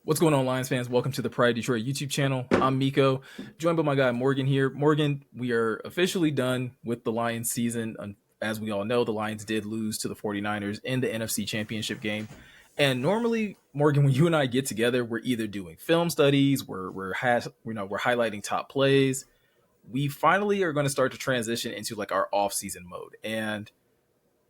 What's going on, Lions fans? Welcome to the Pride Detroit YouTube channel. I'm Miko, joined by my guy Morgan here. Morgan, we are officially done with the Lions season. As we all know, the Lions did lose to the 49ers in the NFC Championship game. And normally, Morgan, when you and I get together, we're either doing film studies, we're highlighting top plays. We finally are going to start to transition into like our off-season mode. And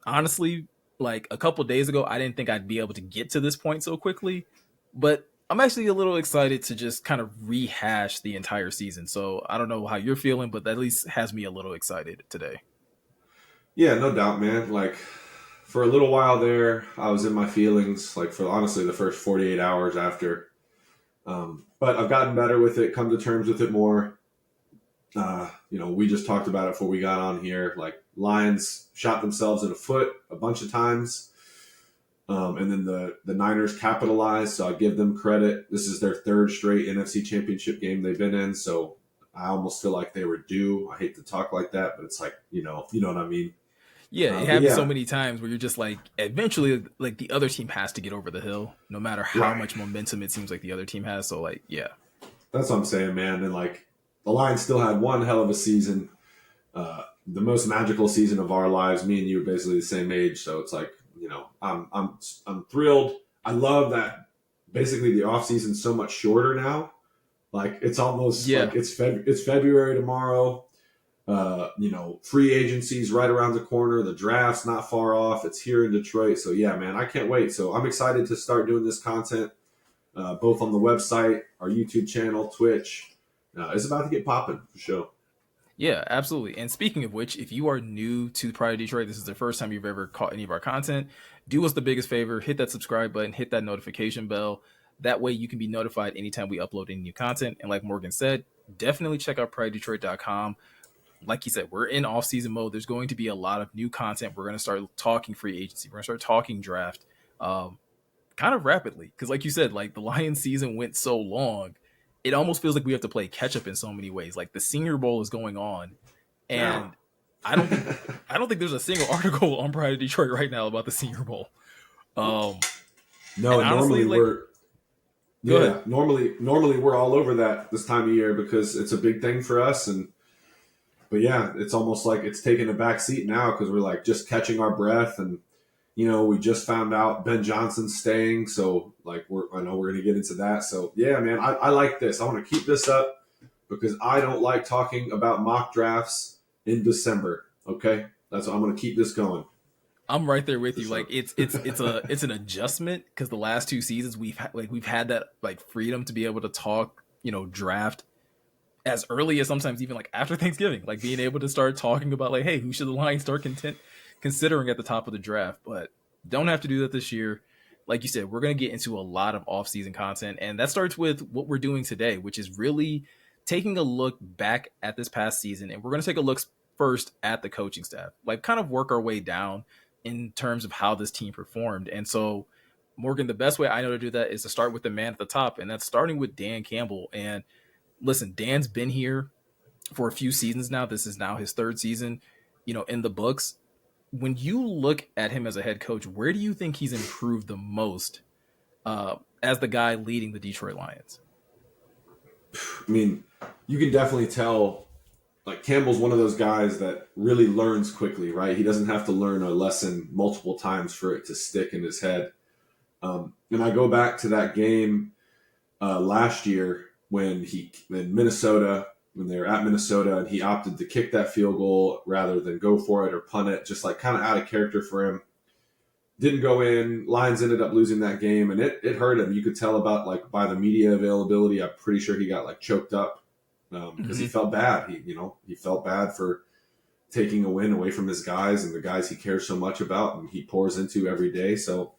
honestly, like a couple days ago, I didn't think I'd be able to get to this point so quickly, but I'm actually a little excited to just kind of rehash the entire season. So I don't know how you're feeling, but that at least has me a little excited today. Yeah, no doubt, man. Like for a little while there, I was in my feelings. Like for honestly the first 48 hours after, but I've gotten better with it. Come to terms with it more. We just talked about it before we got on here. Like Lions shot themselves in the foot a bunch of times, and then the Niners capitalized. So I give them credit. This is their third straight NFC Championship game they've been in. So I almost feel like they were due. I hate to talk like that, but it's like you know what I mean. Yeah, it But happens so yeah, many times where you're just like, eventually, like the other team has to get over the hill, no matter how right. much momentum it seems like the other team has. So, like, yeah, That's what I'm saying, man. And like the Lions still had one hell of a season, the most magical season of our lives. Me and you are basically the same age, so it's like I'm thrilled. I love that. Basically, the off season's so much shorter now. Like it's almost yeah, like it's February tomorrow. Free agency's right around the corner. The draft's not far off. It's here in Detroit. So yeah, man, I can't wait. So I'm excited to start doing this content, both on the website, our YouTube channel, Twitch. It's about to get popping for sure. yeah, absolutely. And speaking of which, if you are new to Pride of Detroit, this is the first time you've ever caught any of our content, do us the biggest favor, hit that subscribe button, hit that notification bell. That way you can be notified anytime we upload any new content. And like Morgan said, definitely check out pridedetroit.com. Like you said, we're in off-season mode. There's going to be a lot of new content. We're going to start talking free agency. We're going to start talking draft kind of rapidly. Because like you said, like the Lions season went so long, it almost feels like we have to play catch up in so many ways. Like the Senior Bowl is going on, Yeah. and I don't think I don't think there's a single article on Pride of Detroit right now about the Senior Bowl. Um, No, and and honestly, normally like, we're go ahead. yeah, normally we're all over that this time of year because it's a big thing for us. And but yeah, it's almost like it's taking a back seat now because we're like just catching our breath. And we just found out Ben Johnson's staying, so like I know we're gonna get into that. So yeah, man, I like this. I want to keep this up because I don't like talking about mock drafts in December. Okay, that's I'm gonna keep this going I'm right there with for you. Like sure. it's an adjustment because the last two seasons we've had that like freedom to be able to talk, draft as early as sometimes even like after Thanksgiving, like being able to start talking about like, hey, who should the Lions start considering at the top of the draft? But don't have to do that this year. Like you said, we're going to get into a lot of off-season content, and that starts with what we're doing today, which is really taking a look back at this past season, and we're going to take a look first at the coaching staff, like kind of work our way down in terms of how this team performed. And so, Morgan, the best way I know to do that is to start with the man at the top, and that's starting with Dan Campbell. And listen, Dan's been here for a few seasons now. This is now his third season, in the books. When you look at him as a head coach, where do you think he's improved the most as the guy leading the Detroit Lions? I mean, you can definitely tell. Like Campbell's one of those guys that really learns quickly, right? He doesn't have to learn a lesson multiple times for it to stick in his head. And I go back to that game last year when when they were at Minnesota, and he opted to kick that field goal rather than go for it or punt it, just like kind of out of character for him. Didn't go in. Lions ended up losing that game, and it hurt him. You could tell about like by the media availability. I'm pretty sure he got like choked up because he Mm-hmm. felt bad. He felt bad for taking a win away from his guys and the guys he cares so much about and he pours into every day. So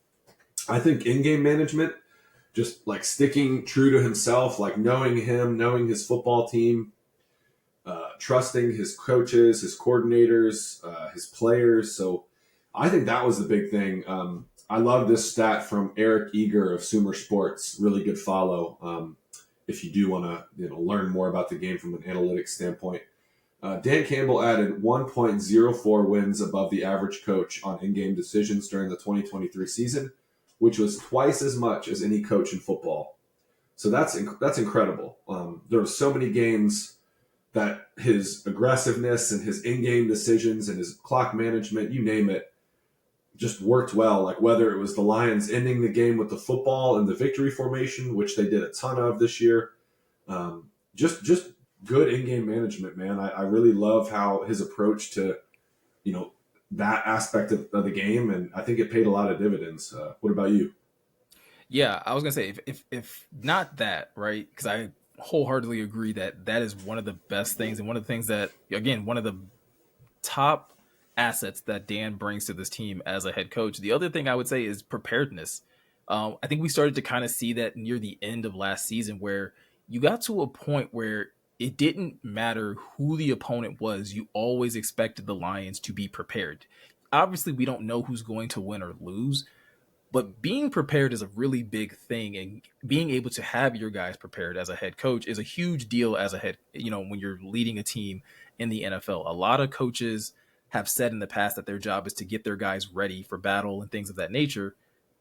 I think in-game management, just like sticking true to himself, like knowing him, knowing his football team, trusting his coaches, his coordinators, his players. So I think that was the big thing. I love this stat from Eric Eager of Sumer Sports. Really good follow. If you do want to learn more about the game from an analytics standpoint. Dan Campbell added 1.04 wins above the average coach on in-game decisions during the 2023 season, which was twice as much as any coach in football. So that's incredible. There were so many games that his aggressiveness and his in-game decisions and his clock management, you name it, just worked well. Like whether it was the Lions ending the game with the football and the victory formation, which they did a ton of this year. Just good in-game management, man. I really love how his approach to, that aspect of the game, and I think it paid a lot of dividends. What about you? Yeah, I was gonna say if not that, right? Because I wholeheartedly agree that that is one of the best things, and one of the things that, again, one of the top assets that Dan brings to this team as a head coach. The other thing I would say is preparedness. I think we started to kind of see that near the end of last season, where you got to a point where it didn't matter who the opponent was. You always expected the Lions to be prepared. Obviously, we don't know who's going to win or lose, but being prepared is a really big thing, and being able to have your guys prepared as a head coach is a huge deal as a head, when you're leading a team in the NFL. A lot of coaches have said in the past that their job is to get their guys ready for battle and things of that nature.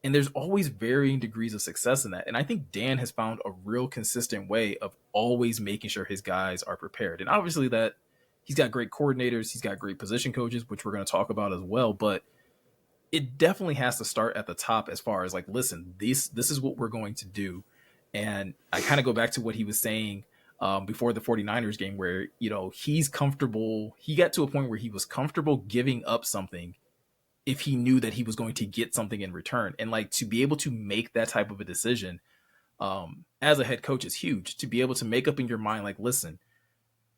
And there's always varying degrees of success in that. And I think Dan has found a real consistent way of always making sure his guys are prepared. And obviously that he's got great coordinators, he's got great position coaches, which we're going to talk about as well. But it definitely has to start at the top as far as like, listen, this is what we're going to do. And I kind of go back to what he was saying before the 49ers game, where, he's comfortable. He got to a point where he was comfortable giving up something if he knew that he was going to get something in return. And like, to be able to make that type of a decision as a head coach is huge. To be able to make up in your mind, like, listen,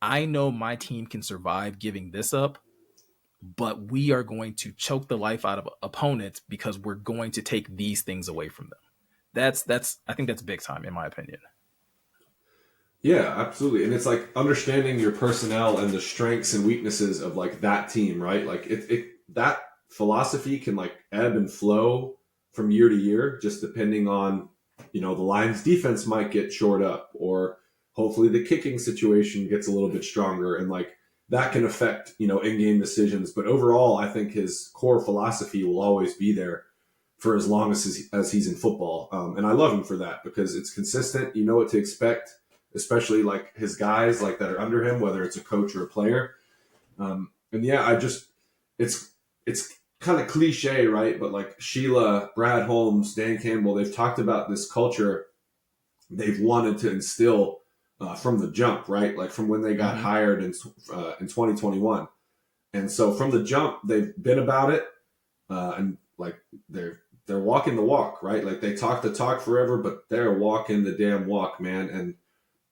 I know my team can survive giving this up, but we are going to choke the life out of opponents because we're going to take these things away from them. I think that's big time in my opinion. Yeah, absolutely. And it's like understanding your personnel and the strengths and weaknesses of like that team, right? Like that philosophy can like ebb and flow from year to year, just depending on, the Lions defense might get shored up, or hopefully the kicking situation gets a little bit stronger, and like that can affect, in-game decisions. But overall, I think his core philosophy will always be there for as long as he's in football. And I love him for that because it's consistent. You know what to expect, especially like his guys like that are under him, whether it's a coach or a player. And yeah, it's kind of cliche, right? But like Sheila, Brad Holmes, Dan Campbell, they've talked about this culture they've wanted to instill from the jump, right? Like from when they got hired in 2021. And so from the jump, they've been about it. And like they're walking the walk, right? Like they talk the talk forever, but they're walking the damn walk, man. And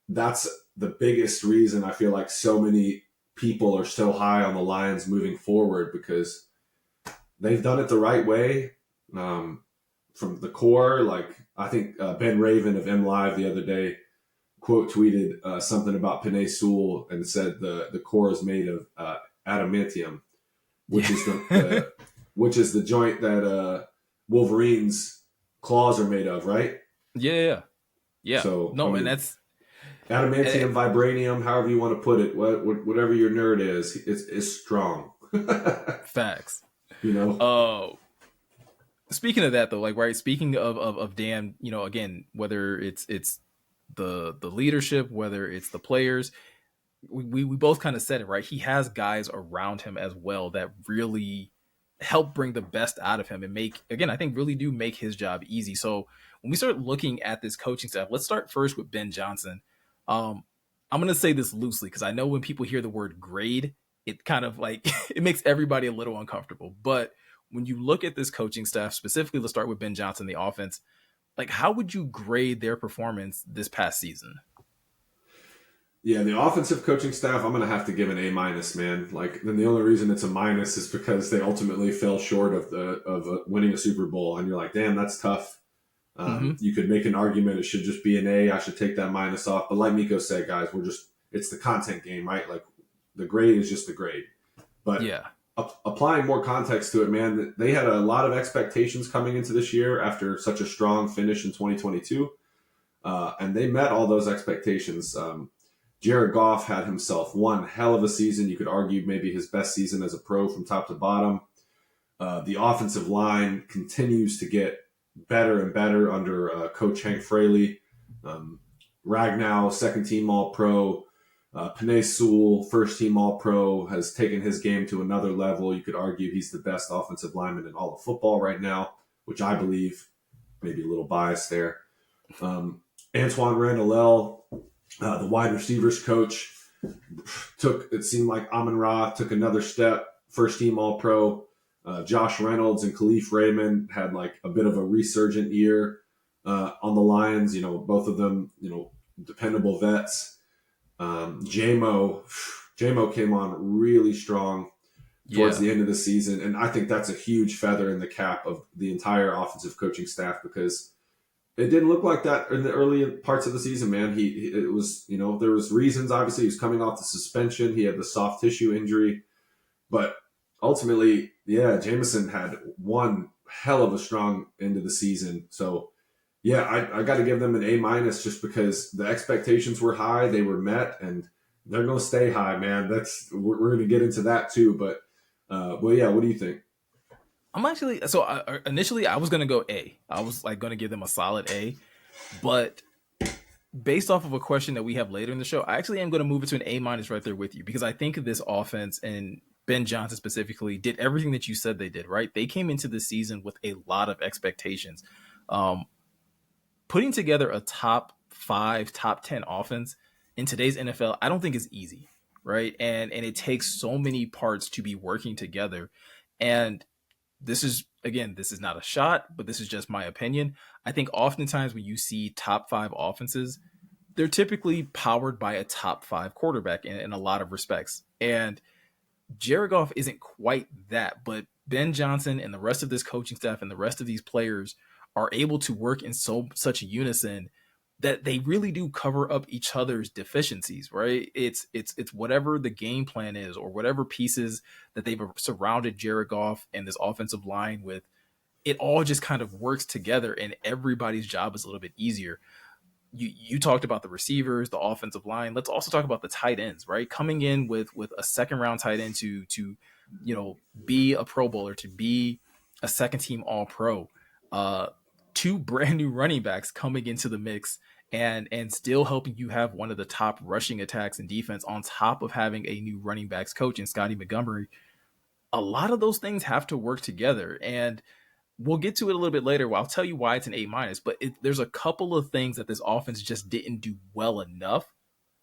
that's the biggest reason I feel like so many people are so high on the Lions moving forward, because they've done it the right way from the core. Like I think Ben Raven of M Live the other day quote tweeted something about Penei Sewell and said the core is made of adamantium, which is which is the joint that Wolverine's claws are made of, right? Yeah. So no, and that's adamantium, vibranium, however you want to put it, whatever your nerd is, it's strong. Facts. Speaking of that though, like, right, speaking of Dan, again, whether it's the leadership, whether it's the players, we both kind of said it, right? He has guys around him as well that really help bring the best out of him and I think really do make his job easy. So when we start looking at this coaching staff, let's start first with Ben Johnson. I'm going to say this loosely because I know when people hear the word grade, it kind of like it makes everybody a little uncomfortable. But when you look at this coaching staff, specifically, let's start with Ben Johnson, the offense. Like, how would you grade their performance this past season? Yeah, the offensive coaching staff, I'm going to have to give an A-, man. Like, then the only reason it's a minus is because they ultimately fell short of winning a Super Bowl. And you're like, damn, that's tough. You could make an argument it should just be an A. I should take that minus off. But like Nico said, guys, it's the content game, right? Like, the grade is just the grade. But yeah, applying more context to it, man, they had a lot of expectations coming into this year after such a strong finish in 2022. And they met all those expectations. Jared Goff had himself one hell of a season. You could argue maybe his best season as a pro from top to bottom. The offensive line continues to get better and better under Coach Hank Fraley. Ragnow, second team All Pro. Panay Sewell, first team All Pro, has taken his game to another level. You could argue he's the best offensive lineman in all of football right now, which I believe. Maybe a little biased there. Antoine Randall, the wide receivers coach, it seemed like Amon-Ra took another step, first team All Pro. Josh Reynolds and Khalif Raymond had like a bit of a resurgent year on the Lions. Both of them, dependable vets. JMO came on really strong towards the end of the season, and I think that's a huge feather in the cap of the entire offensive coaching staff, because it didn't look like that in the early parts of the season, man. It was, there was reasons. Obviously, he was coming off the suspension. He had the soft tissue injury, but ultimately, Jameson had one hell of a strong end of the season. So, I got to give them an A- just because the expectations were high, they were met, and they're going to stay high, man. We're going to get into that too. But, what do you think? I'm actually, initially I was going to go A. I was like going to give them a solid A, but based off of a question that we have later in the show, I actually am going to move it to an A- right there with you, because I think this offense, and Ben Johnson specifically, did everything that you said they did, right? They came into the season with a lot of expectations. Putting together a top 5, top 10 offense in today's NFL, I don't think is easy, right? And it takes so many parts to be working together. And this is not a shot, but this is just my opinion. I think oftentimes when you see top 5 offenses, they're typically powered by a top 5 quarterback in a lot of respects. And Jared Goff isn't quite that, but Ben Johnson and the rest of this coaching staff and the rest of these players are able to work in such a unison that they really do cover up each other's deficiencies, right? It's whatever the game plan is, or whatever pieces that they've surrounded Jared Goff and this offensive line with. It all just kind of works together, and everybody's job is a little bit easier. You talked about the receivers, the offensive line. Let's also talk about the tight ends, right? Coming in with a second round tight end to be a Pro Bowler, to be a second team All Pro. 2 brand new running backs coming into the mix, and still helping you have one of the top rushing attacks and defense, on top of having a new running backs coach in Scotty Montgomery. A lot of those things have to work together, and we'll get to it a little bit later. I'll tell you why it's an A-, but there's a couple of things that this offense just didn't do well enough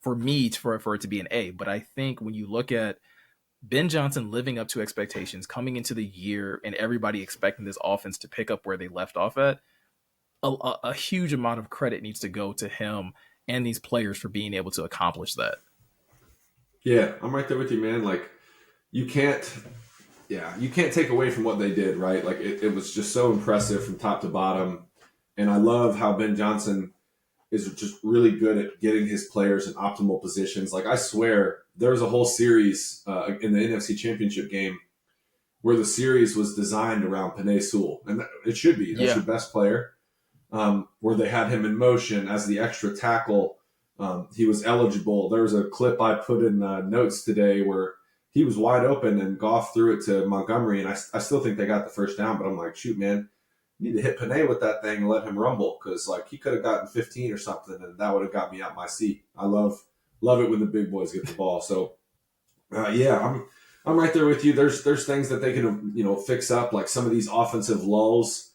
for me for it to be an A. But I think when you look at Ben Johnson living up to expectations coming into the year, and everybody expecting this offense to pick up where they left off at, a huge amount of credit needs to go to him and these players for being able to accomplish that. Yeah, I'm right there with you, man. Like, you can't take away from what they did, right? Like, it was just so impressive from top to bottom. And I love how Ben Johnson is just really good at getting his players in optimal positions. Like, I swear there was a whole series in the NFC Championship game where the series was designed around Panay Sewell. And it should be. That's your best player. Where they had him in motion as the extra tackle. He was eligible. There was a clip I put in notes today where he was wide open and Goff threw it to Montgomery, and I still think they got the first down, but I'm like, shoot, man, you need to hit Panay with that thing and let him rumble, because like he could have gotten 15 or something, and that would have got me out my seat. I love it when the big boys get the ball. So I'm right there with you. There's things that they can fix up, like some of these offensive lulls.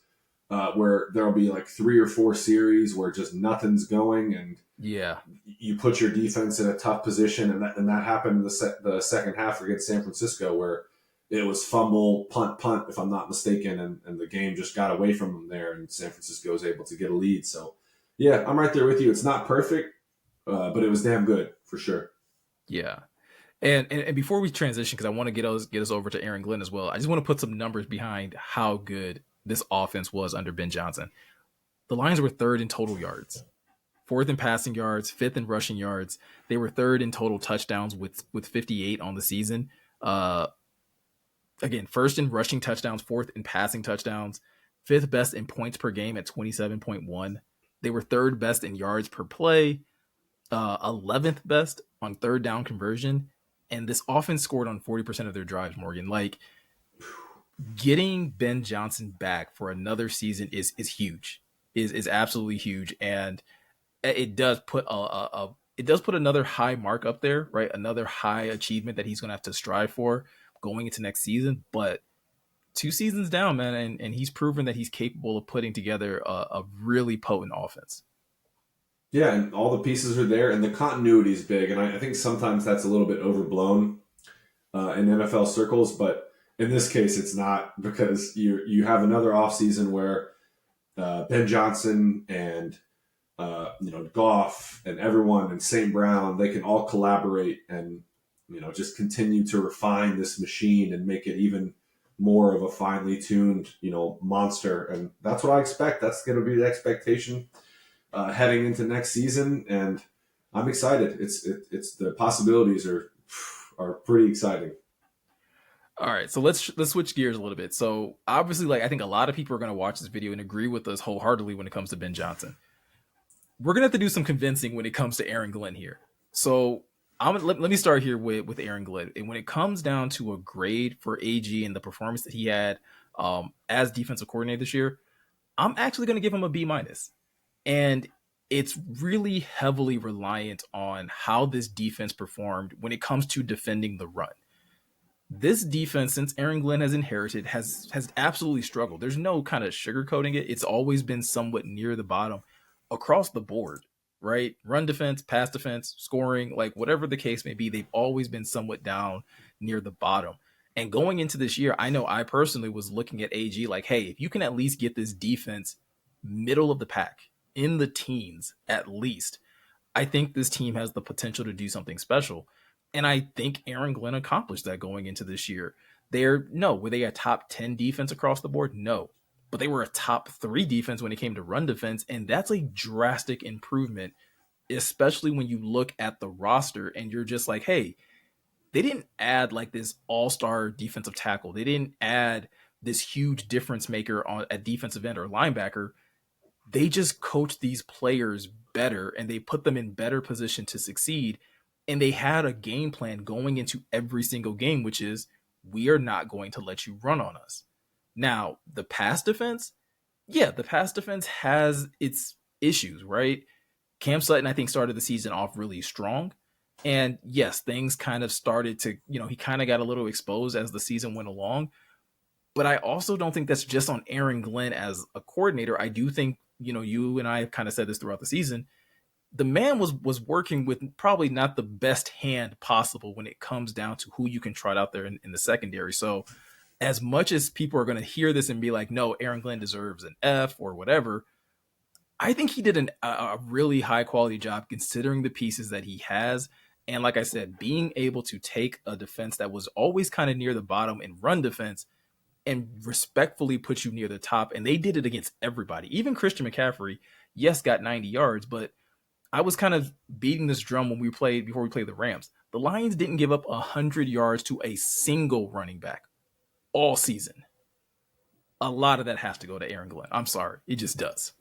Where there'll be like 3 or 4 series where just nothing's going, and you put your defense in a tough position, and that happened in the second half against San Francisco, where it was fumble, punt, if I'm not mistaken, and the game just got away from them there, and San Francisco was able to get a lead. So, I'm right there with you. It's not perfect, but it was damn good for sure. Yeah. And before we transition, because I want to get us over to Aaron Glenn as well, I just want to put some numbers behind how good this offense was under Ben Johnson. The Lions were 3rd in total yards, 4th in passing yards, 5th in rushing yards. They were 3rd in total touchdowns with 58 on the season. Again, 1st in rushing touchdowns, 4th in passing touchdowns, 5th best in points per game at 27.1. They were 3rd best in yards per play, 11th best on 3rd down conversion. And this offense scored on 40% of their drives, Morgan. Like, getting Ben Johnson back for another season is huge, is absolutely huge. And it does put it does put another high mark up there, right? Another high achievement that he's going to have to strive for going into next season. But 2 seasons down, man, and he's proven that he's capable of putting together a really potent offense. Yeah, and all the pieces are there, and the continuity is big. And I think sometimes that's a little bit overblown in NFL circles, but in this case, it's not, because you have another offseason where Ben Johnson and Goff and everyone and St. Brown, they can all collaborate and just continue to refine this machine and make it even more of a finely tuned monster. And that's what I expect. That's going to be the expectation heading into next season, and I'm excited. It's the possibilities are pretty exciting. All right, so let's switch gears a little bit. So obviously, like I think a lot of people are going to watch this video and agree with us wholeheartedly when it comes to Ben Johnson. We're going to have to do some convincing when it comes to Aaron Glenn here. So let me start here with Aaron Glenn. And when it comes down to a grade for AG and the performance that he had as defensive coordinator this year, I'm actually going to give him a B minus. And it's really heavily reliant on how this defense performed when it comes to defending the run. This defense, since Aaron Glenn has inherited, has absolutely struggled. There's no kind of sugarcoating it. It's always been somewhat near the bottom across the board, right? Run defense, pass defense, scoring, like whatever the case may be, they've always been somewhat down near the bottom. And going into this year, I know I personally was looking at AG like, hey, if you can at least get this defense middle of the pack, in the teens at least, I think this team has the potential to do something special. And I think Aaron Glenn accomplished that going into this year. Were they a top 10 defense across the board? No. But they were a top 3 defense when it came to run defense. And that's a drastic improvement, especially when you look at the roster and you're just like, hey, they didn't add like this all-star defensive tackle. They didn't add this huge difference maker at defensive end or linebacker. They just coached these players better and they put them in better position to succeed. And they had a game plan going into every single game, which is, we are not going to let you run on us. Now, the pass defense, the pass defense has its issues, right? Cam Sutton, I think, started the season off really strong. And yes, things kind of started to, he kind of got a little exposed as the season went along. But I also don't think that's just on Aaron Glenn as a coordinator. I do think, you and I have kind of said this throughout the season, the man was working with probably not the best hand possible when it comes down to who you can trot out there in the secondary. So as much as people are going to hear this and be like, no, Aaron Glenn deserves an F or whatever, I think he did a really high quality job considering the pieces that he has. And like I said, being able to take a defense that was always kind of near the bottom and run defense and respectfully put you near the top. And they did it against everybody. Even Christian McCaffrey, yes, got 90 yards, but I was kind of beating this drum before we played the Rams. The Lions didn't give up 100 yards to a single running back all season. A lot of that has to go to Aaron Glenn. I'm sorry. It just does.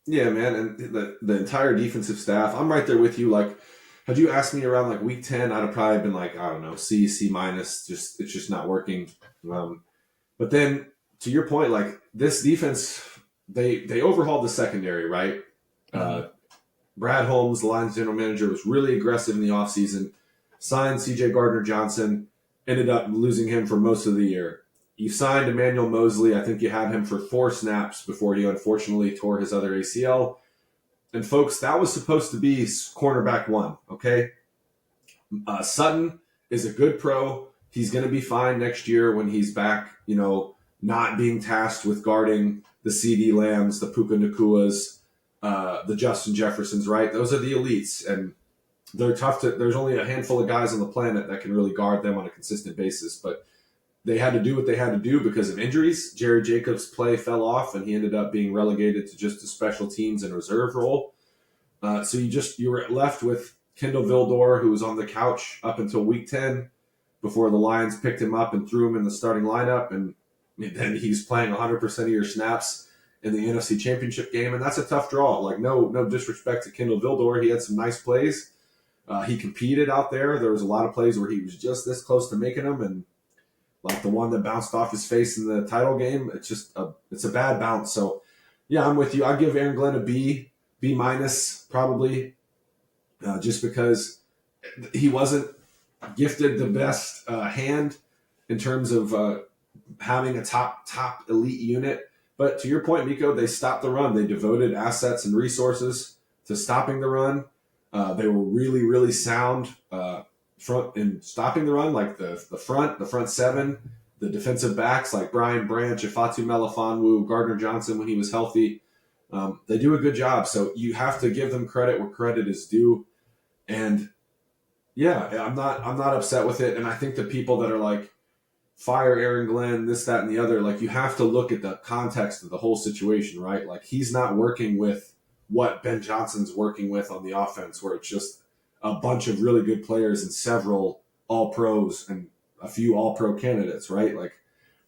Yeah, man. And the entire defensive staff, I'm right there with you. Like, had you asked me around like week 10, I'd have probably been like, I don't know, C minus. It's just not working. But then to your point, like this defense, they overhauled the secondary, right? Mm-hmm. Brad Holmes, the Lions general manager, was really aggressive in the offseason, signed C.J. Gardner-Johnson, ended up losing him for most of the year. You signed Emmanuel Mosley. I think you had him for 4 snaps before he unfortunately tore his other ACL. And folks, that was supposed to be cornerback 1, okay? Sutton is a good pro. He's going to be fine next year when he's back, not being tasked with guarding the CeeDee Lambs, the Puka Nakuas, the Justin Jeffersons, right? Those are the elites, and they're tough there's only a handful of guys on the planet that can really guard them on a consistent basis, but they had to do what they had to do because of injuries. Jerry Jacobs' play fell off, and he ended up being relegated to just a special teams and reserve role. So you were left with Kendall Vildor, who was on the couch up until week 10 before the Lions picked him up and threw him in the starting lineup, and then he's playing 100% of your snaps in the NFC Championship game, and that's a tough draw. Like, no disrespect to Kendall Vildor. He had some nice plays. He competed out there. There was a lot of plays where he was just this close to making them, and like the one that bounced off his face in the title game, it's a bad bounce. So, yeah, I'm with you. I give Aaron Glenn a B B minus probably, just because he wasn't gifted the best hand in terms of having a top elite unit. But to your point, Miko, they stopped the run. They devoted assets and resources to stopping the run. They were really, really sound front in stopping the run, like the front seven, the defensive backs like Brian Branch, Ifeatu Melifonwu, Gardner Johnson when he was healthy. They do a good job. So you have to give them credit where credit is due. And yeah, I'm not upset with it. And I think the people that are like, fire Aaron Glenn, this, that, and the other, like you have to look at the context of the whole situation, right? Like he's not working with what Ben Johnson's working with on the offense, where it's just a bunch of really good players and several all-pros and a few all-pro candidates, right? Like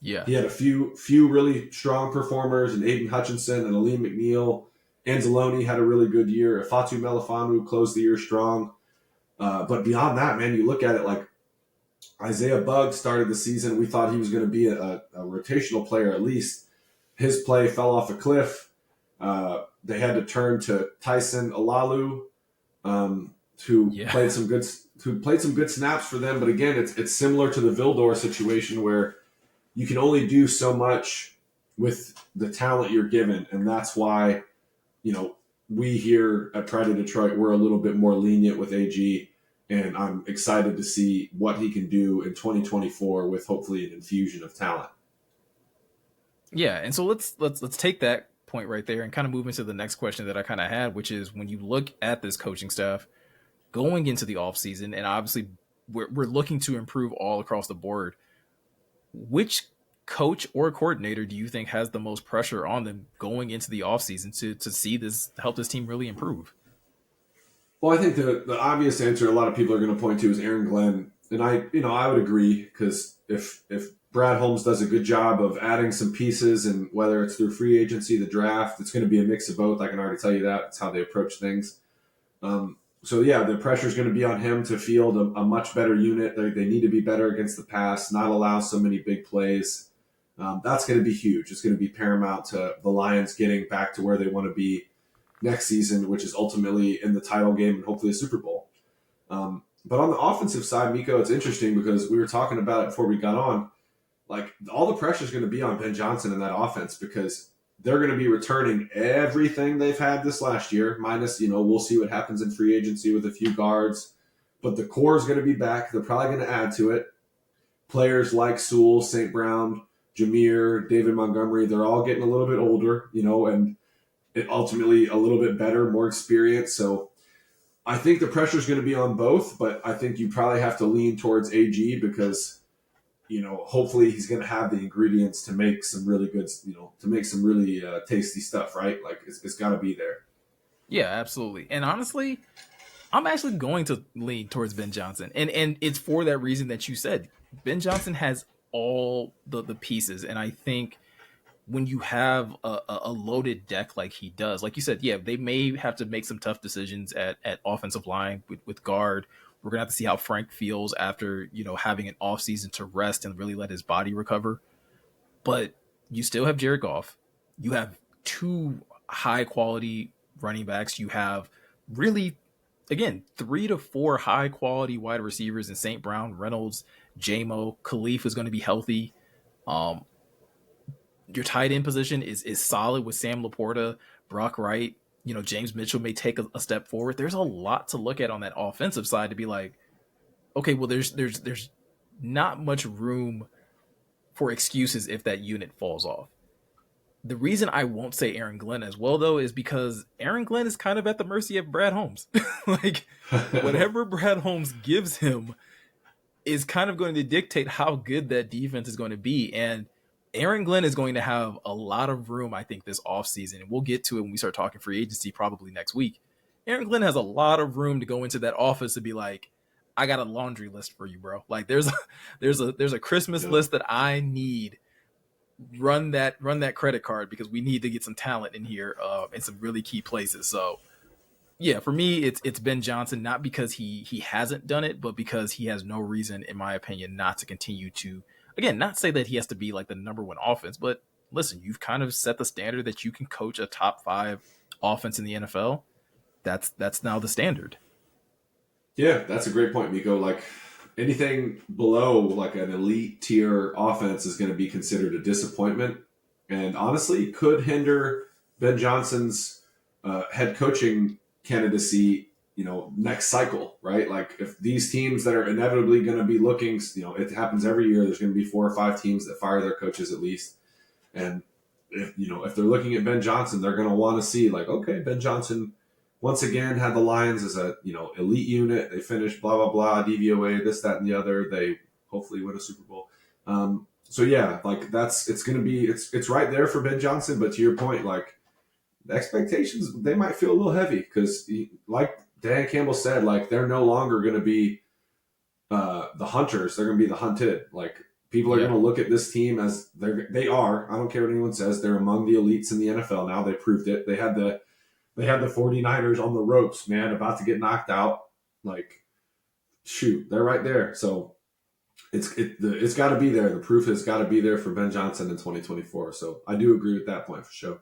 Yeah. he had a few really strong performers, and Aiden Hutchinson and Aleem McNeil. Anzalone had a really good year. Ifeatu Melifonwu closed the year strong. But beyond that, man, you look at it like Isaiah Bugg started the season. We thought he was going to be a rotational player at least. His play fell off a cliff. They had to turn to Tyson Alalu, who played some good snaps for them. But again, it's similar to the Vildor situation where you can only do so much with the talent you're given, and that's why we here at Pride of Detroit, we're a little bit more lenient with AG. And I'm excited to see what he can do in 2024 with hopefully an infusion of talent. Yeah, and so let's take that point right there and kind of move into the next question that I kind of had, which is when you look at this coaching staff going into the offseason, and obviously we're looking to improve all across the board, which coach or coordinator do you think has the most pressure on them going into the offseason to see this, help this team really improve? Well, I think the obvious answer a lot of people are going to point to is Aaron Glenn. And I would agree, because if Brad Holmes does a good job of adding some pieces, and whether it's through free agency, the draft, it's going to be a mix of both. I can already tell you that. It's how they approach things. So yeah, the pressure is going to be on him to field a much better unit. They need to be better against the pass, not allow so many big plays. That's going to be huge. It's going to be paramount to the Lions getting back to where they want to be next season, which is ultimately in the title game and hopefully a Super Bowl. But on the offensive side, Miko, it's interesting because we were talking about it before we got on. Like all the pressure is going to be on Ben Johnson in that offense, because they're going to be returning everything they've had this last year, minus, we'll see what happens in free agency with a few guards. But the core is going to be back. They're probably going to add to it. Players like Sewell, St. Brown, Jameer, David Montgomery, they're all getting a little bit older, and ultimately a little bit better, more experience. So I think the pressure is going to be on both, but I think you probably have to lean towards AG because, hopefully he's going to have the ingredients to make some really good, to make some really tasty stuff, right? Like it's got to be there. Yeah, absolutely. And honestly, I'm actually going to lean towards Ben Johnson. And it's for that reason that you said. Ben Johnson has all the pieces. And I think when you have a loaded deck like he does, like you said, yeah, they may have to make some tough decisions at offensive line with guard. We're going to have to see how Frank feels after, having an offseason to rest and really let his body recover. But you still have Jared Goff. You have two high-quality running backs. You have really, again, 3 to 4 high-quality wide receivers in St. Brown, Reynolds, J-Mo. Khalif is going to be healthy. Your tight end position is solid with Sam Laporta, Brock Wright. James Mitchell may take a step forward. There's a lot to look at on that offensive side to be like, okay, well, there's not much room for excuses if that unit falls off. The reason I won't say Aaron Glenn as well, though, is because Aaron Glenn is kind of at the mercy of Brad Holmes. Like, whatever Brad Holmes gives him is kind of going to dictate how good that defense is going to be. And Aaron Glenn is going to have a lot of room, I think, this offseason. And we'll get to it when we start talking free agency probably next week. Aaron Glenn has a lot of room to go into that office to be like, I got a laundry list for you, bro. Like there's a Christmas list that I need. Run that credit card because we need to get some talent in here in some really key places. So yeah, for me, it's Ben Johnson, not because he hasn't done it, but because he has no reason, in my opinion, not to continue to, again, not say that he has to be like the number one offense, but listen, you've kind of set the standard that you can coach a top 5 offense in the NFL, that's now the standard. Yeah, that's a great point, Miko. Like anything below like an elite tier offense is going to be considered a disappointment, and honestly, could hinder Ben Johnson's head coaching candidacy. Next cycle, right? Like if these teams that are inevitably going to be looking, it happens every year. There's going to be 4 or 5 teams that fire their coaches at least, and if they're looking at Ben Johnson, they're going to want to see like, okay, Ben Johnson once again had the Lions as a elite unit. They finished blah blah blah DVOA this that and the other. They hopefully win a Super Bowl. So yeah, like it's going to be it's right there for Ben Johnson. But to your point, like the expectations they might feel a little heavy because like Dan Campbell said, like they're no longer going to be the hunters. They're going to be the hunted. Like people are going to look at this team as they are. I don't care what anyone says. They're among the elites in the NFL now. They proved it. They had the 49ers on the ropes, man, about to get knocked out. Like, shoot, they're right there. So it's got to be there. The proof has got to be there for Ben Johnson in 2024. So I do agree with that point for sure.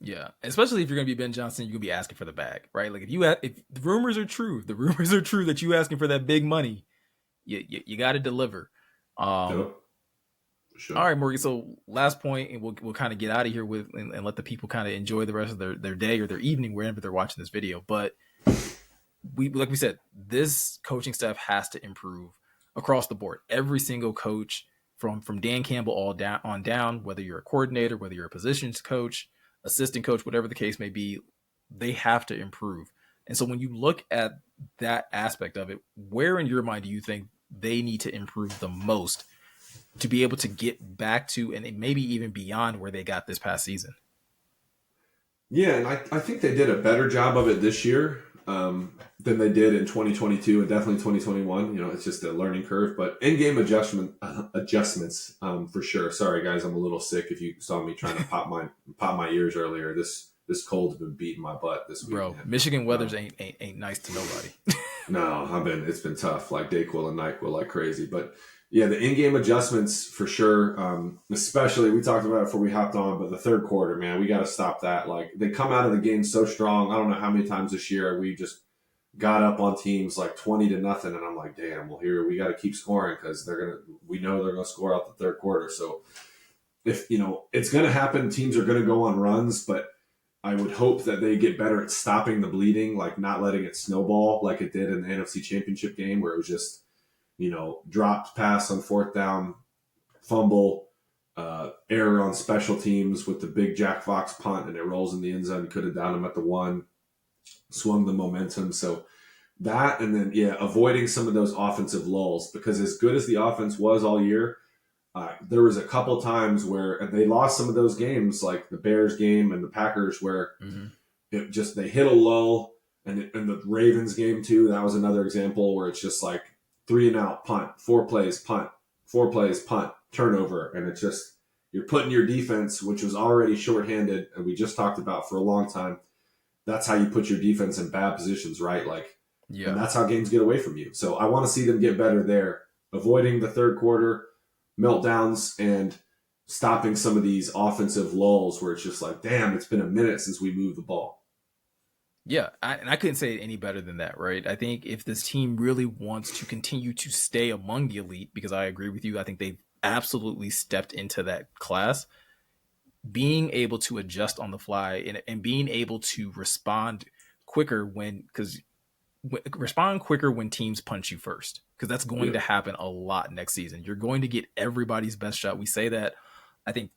Yeah, especially if you're going to be Ben Johnson, you're going to be asking for the bag, right? Like if the rumors are true, that you asking for that big money, you got to deliver. Sure. All right, Morgan. So last point, and we'll kind of get out of here with and let the people kind of enjoy the rest of their day or their evening wherever they're watching this video. But like we said, this coaching staff has to improve across the board. Every single coach from Dan Campbell down, whether you're a coordinator, whether you're a positions coach, assistant coach, whatever the case may be, they have to improve. And so when you look at that aspect of it, where in your mind do you think they need to improve the most to be able to get back to and maybe even beyond where they got this past season? Yeah, and I think they did a better job of it this year than they did in 2022 and definitely 2021. It's just a learning curve, but in-game adjustments for sure. Sorry, guys, I'm a little sick. If you saw me trying to pop my ears earlier, this cold's been beating my butt this week. Bro, man. Michigan weather's ain't nice to nobody. No, it's been tough, like Dayquil and NyQuil like crazy, but yeah, the in-game adjustments for sure. Especially we talked about it before we hopped on, but the third quarter, man, we got to stop that. Like they come out of the game so strong. I don't know how many times this year we just got up on teams like 20-0, and I'm like, damn. Well, here we got to keep scoring because we know they're gonna score out the third quarter. So if it's gonna happen, teams are gonna go on runs, but I would hope that they get better at stopping the bleeding, like not letting it snowball like it did in the NFC Championship game where it was just dropped pass on 4th down, fumble, error on special teams with the big Jack Fox punt, and it rolls in the end zone. Could have downed him at the 1, swung the momentum. So that, and then, avoiding some of those offensive lulls, because as good as the offense was all year, there was a couple times where they lost some of those games, like the Bears game and the Packers, where they hit a lull, and the Ravens game too. That was another example where it's just like 3 and out, punt, 4 plays, punt, 4 plays, punt, turnover. And it's just, you're putting your defense, which was already shorthanded, and we just talked about for a long time. That's how you put your defense in bad positions, right? Like, and that's how games get away from you. So I want to see them get better there, avoiding the third quarter meltdowns and stopping some of these offensive lulls where it's just like, damn, it's been a minute since we moved the ball. Yeah, I couldn't say it any better than that, right? I think if this team really wants to continue to stay among the elite, because I agree with you, I think they've absolutely stepped into that class, being able to adjust on the fly and being able to respond quicker when teams punch you first, because that's going to happen a lot next season. You're going to get everybody's best shot. We say that, I think,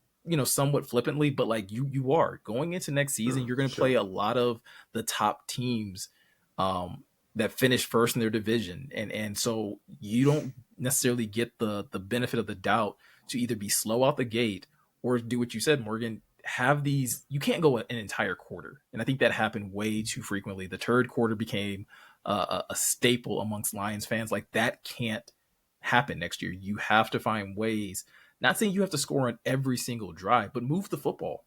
somewhat flippantly, but like you are going into next season, you're going to play a lot of the top teams that finish first in their division. And so you don't necessarily get the benefit of the doubt to either be slow out the gate or do what you said, Morgan, you can't go an entire quarter. And I think that happened way too frequently. The third quarter became a staple amongst Lions fans. Like that can't happen next year. You have to find ways. Not saying you have to score on every single drive, but move the football,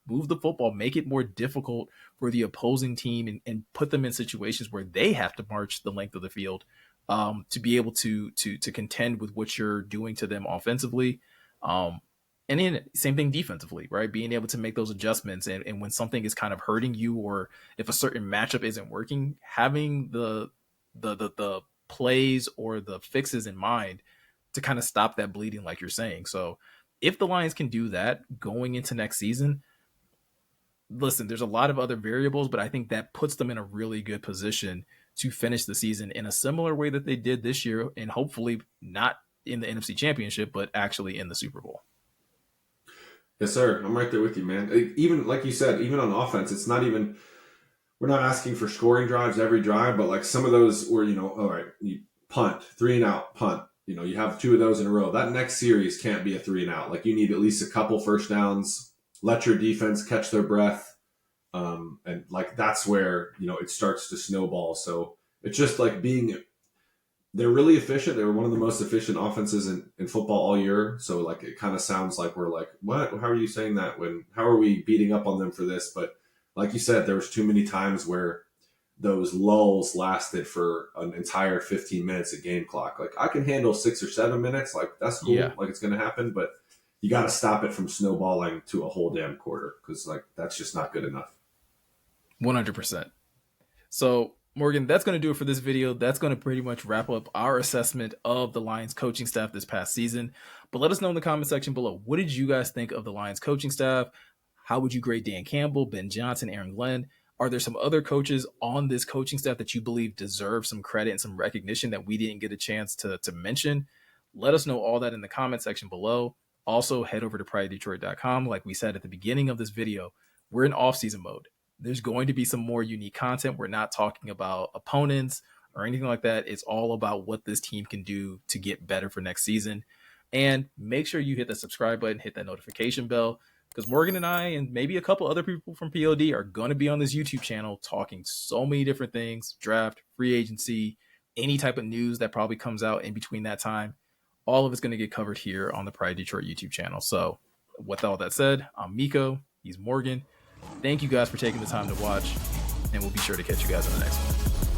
make it more difficult for the opposing team and put them in situations where they have to march the length of the field to be able to contend with what you're doing to them offensively. And And then same thing defensively, right? Being able to make those adjustments, and when something is kind of hurting you, or if a certain matchup isn't working, having the plays or the fixes in mind to kind of stop that bleeding, like you're saying. So if the Lions can do that going into next season, listen, there's a lot of other variables, but I think that puts them in a really good position to finish the season in a similar way that they did this year, and hopefully not in the NFC Championship, but actually in the Super Bowl. Yes, sir. I'm right there with you, man. Even like you said, even on offense, it's not even, we're not asking for scoring drives every drive, but like some of those where, all right, you punt, 3-and-out, punt. You have 2 of those in a row. That next series can't be a 3-and-out. Like you need at least a couple first downs, let your defense catch their breath. And like that's where, it starts to snowball. So it's just like they're really efficient. They were one of the most efficient offenses in football all year. So like it kind of sounds like we're like, what? How are you saying that? How are we beating up on them for this? But like you said, there was too many times where those lulls lasted for an entire 15 minutes of game clock. Like I can handle 6 or 7 minutes. Like that's cool. Yeah. Like it's going to happen, but you got to stop it from snowballing to a whole damn quarter. Cause like, that's just not good enough. 100%. So Morgan, that's going to do it for this video. That's going to pretty much wrap up our assessment of the Lions coaching staff this past season. But let us know in the comment section below, what did you guys think of the Lions coaching staff? How would you grade Dan Campbell, Ben Johnson, Aaron Glenn? Are there some other coaches on this coaching staff that you believe deserve some credit and some recognition that we didn't get a chance to mention? Let us know all that in the comment section below. Also, head over to PrideDetroit.com. Like we said at the beginning of this video, we're in off-season mode. There's going to be some more unique content. We're not talking about opponents or anything like that. It's all about what this team can do to get better for next season. And make sure you hit the subscribe button, hit that notification bell, because Morgan and I and maybe a couple other people from POD are going to be on this YouTube channel talking so many different things: draft, free agency, any type of news that probably comes out in between that time. All of it's going to get covered here on the Pride Detroit YouTube channel. So with all that said, I'm Miko. He's Morgan. Thank you guys for taking the time to watch, and we'll be sure to catch you guys in the next one.